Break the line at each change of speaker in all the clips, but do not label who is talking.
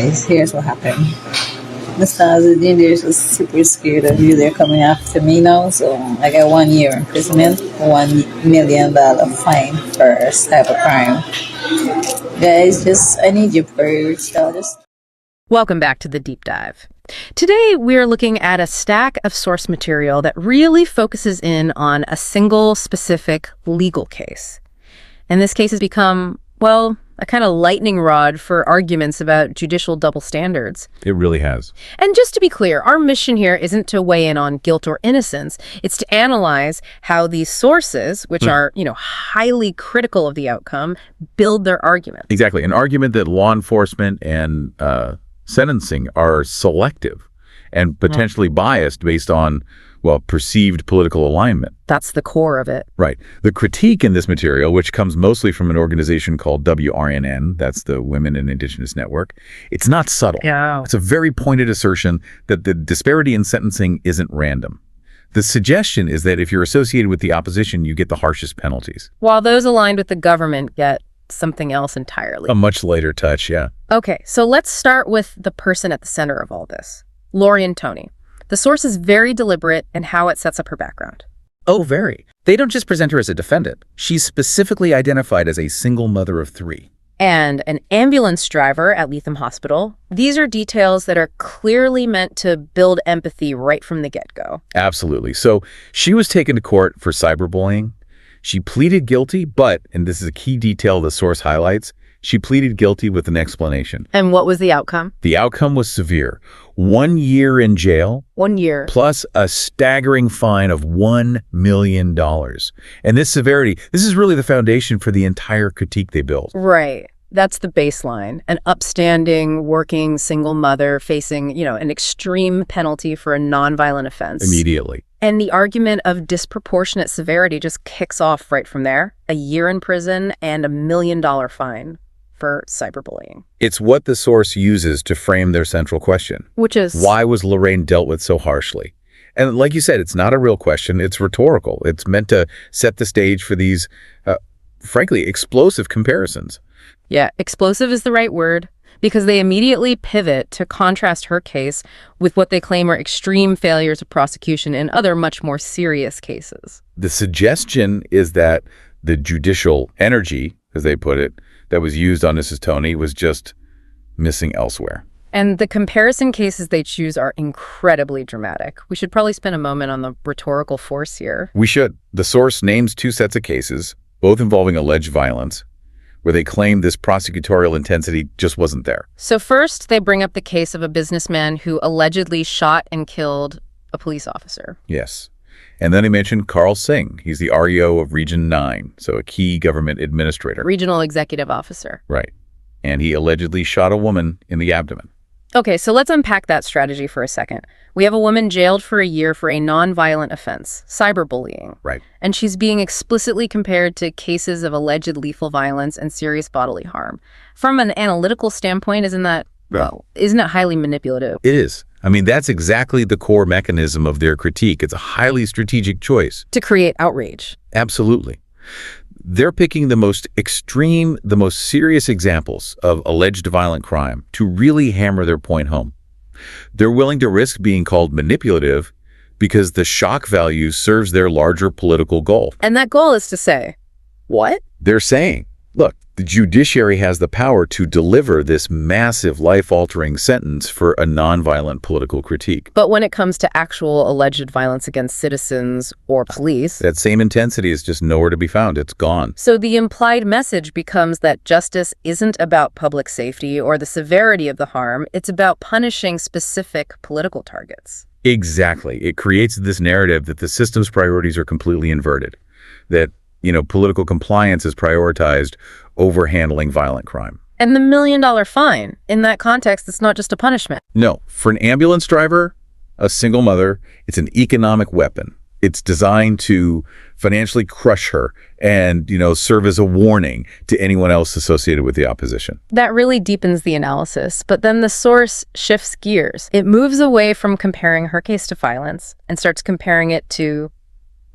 guys, here's what happened. Mr. AZURDDIN, they're just super scared of you. They're coming after me now. So I got 1 year imprisonment, $1 million fine for cybercrime. Guys, I need your prayers.
Welcome back to The Deep Dive. Today, we're looking at a stack of source material that really focuses in on a single specific legal case. And this case has become, well, a kind of lightning rod for arguments about judicial double standards.
It really has.
And just to be clear, our mission here isn't to weigh in on guilt or innocence. It's to analyze how these sources, which are, highly critical of the outcome, build their argument.
Exactly. An argument that law enforcement and sentencing are selective and potentially biased based on, perceived political alignment.
That's the core of it.
Right. The critique in this material, which comes mostly from an organization called WRNN, that's the Women in Indigenous Network, it's not subtle.
Yeah.
It's a very pointed assertion that the disparity in sentencing isn't random. The suggestion is that if you're associated with the opposition, you get the harshest penalties.
While those aligned with the government get something else entirely.
A much lighter touch, yeah.
Okay, so let's start with the person at the center of all this, Lorain Tony. The source is very deliberate in how it sets up her background.
Oh, very. They don't just present her as a defendant. She's specifically identified as a single mother of 3.
And an ambulance driver at Lethem Hospital. These are details that are clearly meant to build empathy right from the get-go.
Absolutely. So she was taken to court for cyberbullying. She pleaded guilty, but, and this is a key detail the source highlights, she pleaded guilty with an explanation.
And what was the outcome?
The outcome was severe. 1 year in jail.
1 year.
Plus a staggering fine of $1 million. And this severity, this is really the foundation for the entire critique they built.
Right. That's the baseline. An upstanding, working single mother facing, an extreme penalty for a nonviolent offense.
Immediately.
And the argument of disproportionate severity just kicks off right from there. 1 year in prison and $1 million fine for cyberbullying.
It's what the source uses to frame their central question.
Which is?
Why was Lorain dealt with so harshly? And like you said, it's not a real question. It's rhetorical. It's meant to set the stage for these, frankly, explosive comparisons.
Yeah, explosive is the right word, because they immediately pivot to contrast her case with what they claim are extreme failures of prosecution in other much more serious cases.
The suggestion is that the judicial energy, as they put it, that was used on Mrs. Tony was just missing elsewhere.
And the comparison cases they choose are incredibly dramatic. We should probably spend a moment on the rhetorical force here.
We should. The source names 2 sets of cases, both involving alleged violence, where they claim this prosecutorial intensity just wasn't there.
So first, they bring up the case of a businessman who allegedly shot and killed a police officer.
Yes. And then they mentioned Karl Singh. He's the REO of Region 9, so a key government administrator.
Regional executive officer.
Right. And he allegedly shot a woman in the abdomen.
Okay, so let's unpack that strategy for a second. We have a woman jailed for 1 year for a non-violent offense, cyberbullying.
Right.
And she's being explicitly compared to cases of alleged lethal violence and serious bodily harm. From an analytical standpoint, isn't it highly manipulative?
It is. I mean, that's exactly the core mechanism of their critique. It's a highly strategic choice.
To create outrage.
Absolutely. They're picking the most extreme, the most serious examples of alleged violent crime to really hammer their point home. They're willing to risk being called manipulative because the shock value serves their larger political goal.
And that goal is to say, what?
They're saying, look, the judiciary has the power to deliver this massive life-altering sentence for a nonviolent political critique.
But when it comes to actual alleged violence against citizens or police,
that same intensity is just nowhere to be found. It's gone.
So the implied message becomes that justice isn't about public safety or the severity of the harm. It's about punishing specific political targets.
Exactly. It creates this narrative that the system's priorities are completely inverted, that political compliance is prioritized over handling violent crime.
And the $1 million fine, in that context, it's not just a punishment.
No. For an ambulance driver, a single mother, it's an economic weapon. It's designed to financially crush her and, serve as a warning to anyone else associated with the opposition.
That really deepens the analysis. But then the source shifts gears. It moves away from comparing her case to violence and starts comparing it to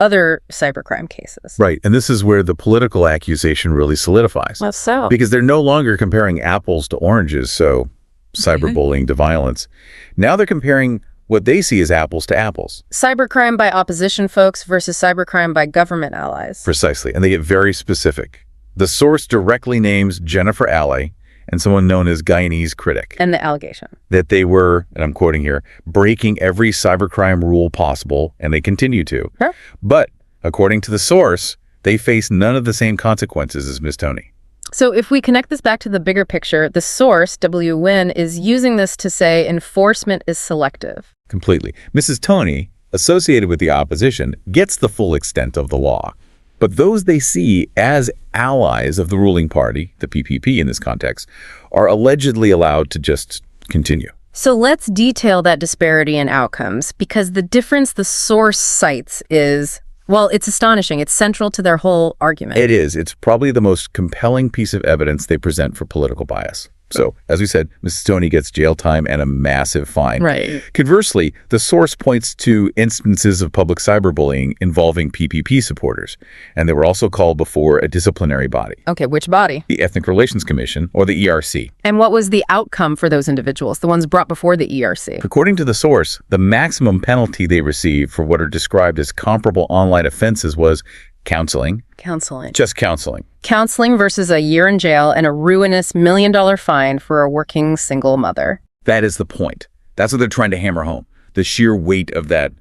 other cybercrime cases.
Right. And this is where the political accusation really solidifies.
How so?
Because they're no longer comparing apples to oranges. So, cyberbullying to violence. Now they're comparing what they see as apples to apples.
Cybercrime by opposition folks versus cybercrime by government allies.
Precisely, and they get very specific. The source directly names Jennifer Alley and someone known as Guyanese Critic.
And the allegation.
That they were, and I'm quoting here, breaking every cybercrime rule possible, and they continue to.
Sure.
But according to the source, they face none of the same consequences as Ms. Tony.
So if we connect this back to the bigger picture, the source, W. Wynn, is using this to say enforcement is selective.
Completely. Mrs. Tony, associated with the opposition, gets the full extent of the law. But those they see as allies of the ruling party, the PPP in this context, are allegedly allowed to just continue.
So let's detail that disparity in outcomes, because the difference the source cites is, well, it's astonishing. It's central to their whole argument.
It is. It's probably the most compelling piece of evidence they present for political bias. So, as we said, Mrs. Tony gets jail time and a massive fine.
Right.
Conversely, the source points to instances of public cyberbullying involving PPP supporters, and they were also called before a disciplinary body.
Okay, which body?
The Ethnic Relations Commission, or the ERC.
And what was the outcome for those individuals, the ones brought before the ERC?
According to the source, the maximum penalty they received for what are described as comparable online offenses was counseling.
Counseling.
Just counseling.
Counseling versus a year in jail and a ruinous $1 million fine for a working single mother.
That is the point. That's what they're trying to hammer home. The sheer weight of that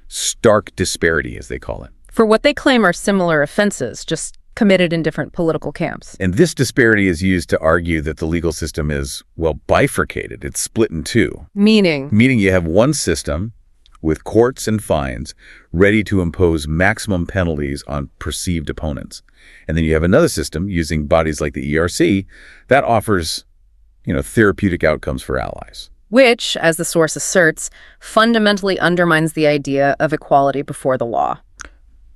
stark disparity, as they call it.
For what they claim are similar offenses, just committed in different political camps.
And this disparity is used to argue that the legal system is, well, bifurcated. It's split in two.
Meaning
you have one system with courts and fines ready to impose maximum penalties on perceived opponents. And then you have another system using bodies like the ERC that offers, therapeutic outcomes for allies.
Which, as the source asserts, fundamentally undermines the idea of equality before the law.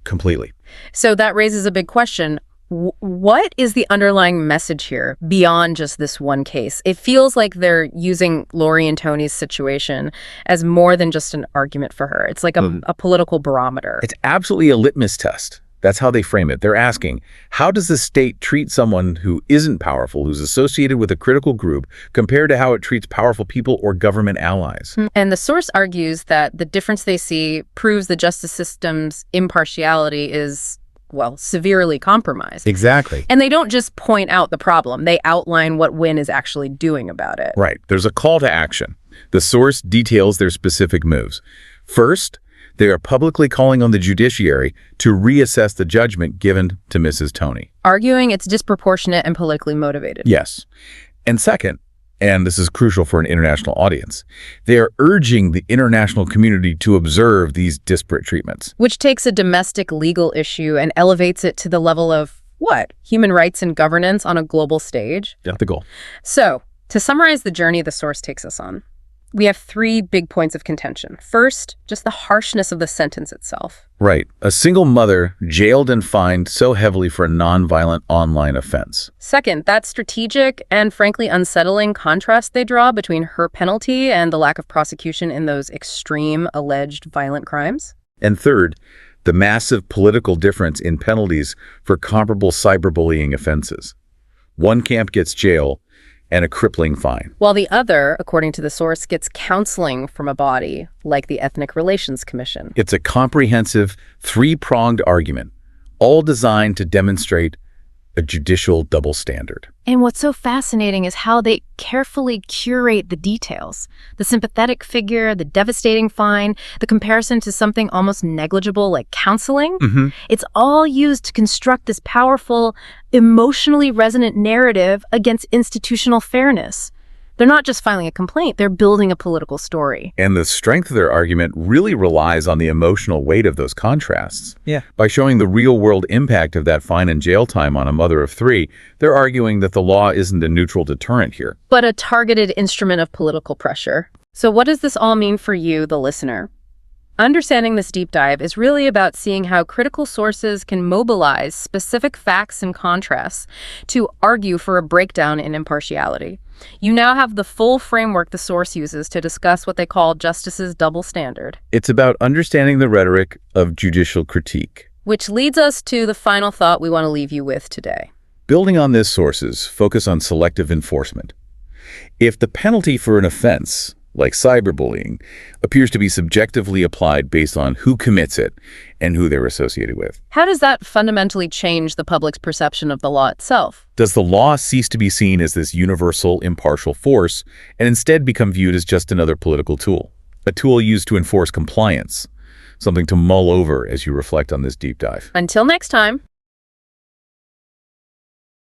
Completely.
So that raises a big question. What is the underlying message here beyond just this one case? It feels like they're using Lorain Tony's situation as more than just an argument for her. It's like a political barometer.
It's absolutely a litmus test. That's how they frame it. They're asking, how does the state treat someone who isn't powerful, who's associated with a critical group, compared to how it treats powerful people or government allies?
And the source argues that the difference they see proves the justice system's impartiality is, well, severely compromised.
Exactly.
And they don't just point out the problem. They outline what Wynn is actually doing about it.
Right. There's a call to action. The source details their specific moves. First, they are publicly calling on the judiciary to reassess the judgment given to Mrs. Tony.
Arguing it's disproportionate and politically motivated.
Yes. And second, and this is crucial for an international audience, they are urging the international community to observe these disparate treatments.
Which takes a domestic legal issue and elevates it to the level of, what? Human rights and governance on a global stage?
That's the goal.
So, to summarize the journey the source takes us on, we have 3 big points of contention. First, just the harshness of the sentence itself.
Right. A single mother jailed and fined so heavily for a nonviolent online offense.
Second, that strategic and frankly unsettling contrast they draw between her penalty and the lack of prosecution in those extreme alleged violent crimes.
And third, the massive political difference in penalties for comparable cyberbullying offenses. One camp gets jail and a crippling fine,
while the other, according to the source, gets counseling from a body like the Ethnic Relations Commission.
It's a comprehensive, 3-pronged argument, all designed to demonstrate a judicial double standard.
And what's so fascinating is how they carefully curate the details. The sympathetic figure, the devastating fine, the comparison to something almost negligible like counseling. It's all used to construct this powerful, emotionally resonant narrative against institutional fairness. They're not just filing a complaint, they're building a political story.
And the strength of their argument really relies on the emotional weight of those contrasts.
Yeah.
By showing the real-world impact of that fine and jail time on a mother of 3, they're arguing that the law isn't a neutral deterrent here,
but a targeted instrument of political pressure. So what does this all mean for you, the listener? Understanding this deep dive is really about seeing how critical sources can mobilize specific facts and contrasts to argue for a breakdown in impartiality. You now have the full framework the source uses to discuss what they call justice's double standard.
It's about understanding the rhetoric of judicial critique.
Which leads us to the final thought we want to leave you with today.
Building on this sources focus on selective enforcement. If the penalty for an offense, like cyberbullying, appears to be subjectively applied based on who commits it and who they're associated with.
How does that fundamentally change the public's perception of the law itself?
Does the law cease to be seen as this universal, impartial force and instead become viewed as just another political tool? A tool used to enforce compliance, something to mull over as you reflect on this deep dive.
Until next time.